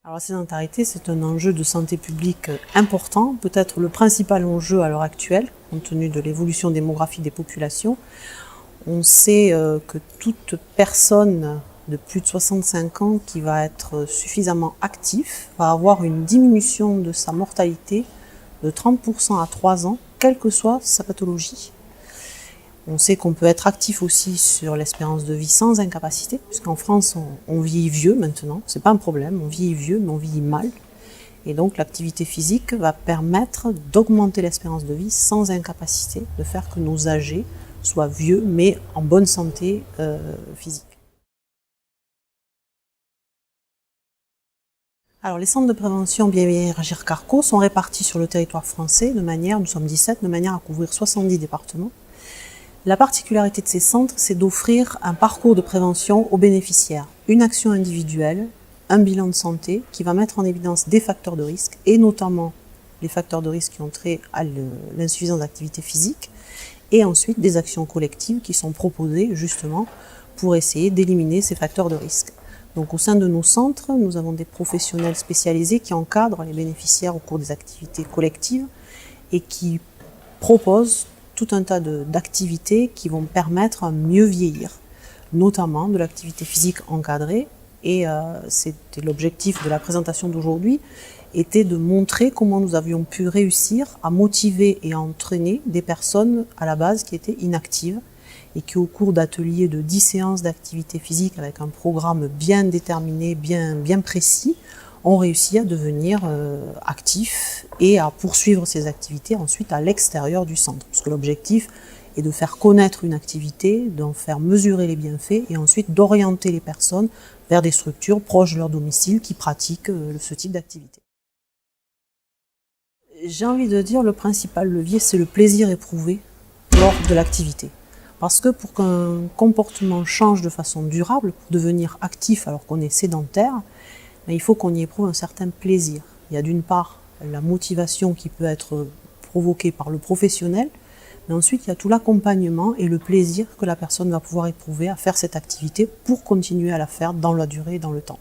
Alors la sédentarité, c'est un enjeu de santé publique important, peut-être le principal enjeu à l'heure actuelle, compte tenu de l'évolution démographique des populations. On sait que toute personne de plus de 65 ans qui va être suffisamment actif va avoir une diminution de sa mortalité de 30% à 3 ans, quelle que soit sa pathologie. On sait qu'on peut être actif aussi sur l'espérance de vie sans incapacité, puisqu'en France, on vieillit vieux maintenant, c'est pas un problème, on vieillit vieux, mais on vieillit mal. Et donc l'activité physique va permettre d'augmenter l'espérance de vie sans incapacité, de faire que nos âgés soient vieux, mais en bonne santé physique. Alors les centres de prévention Bien Vieillir Agir Carco sont répartis sur le territoire français de manière, nous sommes 17, de manière à couvrir 70 départements. La particularité de ces centres, c'est d'offrir un parcours de prévention aux bénéficiaires, une action individuelle, un bilan de santé qui va mettre en évidence des facteurs de risque, et notamment les facteurs de risque qui ont trait à l'insuffisance d'activité physique, et ensuite des actions collectives qui sont proposées justement pour essayer d'éliminer ces facteurs de risque. Donc au sein de nos centres, nous avons des professionnels spécialisés qui encadrent les bénéficiaires au cours des activités collectives et qui proposent tout un tas d'activités qui vont permettre à mieux vieillir, notamment de l'activité physique encadrée. Et c'était l'objectif de la présentation d'aujourd'hui, était de montrer comment nous avions pu réussir à motiver et à entraîner des personnes à la base qui étaient inactives et qui, au cours d'ateliers de 10 séances d'activité physique avec un programme bien déterminé, bien précis, ont réussi à devenir actifs et à poursuivre ces activités ensuite à l'extérieur du centre. Parce que l'objectif est de faire connaître une activité, d'en faire mesurer les bienfaits et ensuite d'orienter les personnes vers des structures proches de leur domicile qui pratiquent ce type d'activité. J'ai envie de dire le principal levier, c'est le plaisir éprouvé lors de l'activité. Parce que pour qu'un comportement change de façon durable, pour devenir actif alors qu'on est sédentaire, il faut qu'on y éprouve un certain plaisir. Il y a d'une part la motivation qui peut être provoquée par le professionnel, mais ensuite il y a tout l'accompagnement et le plaisir que la personne va pouvoir éprouver à faire cette activité pour continuer à la faire dans la durée et dans le temps.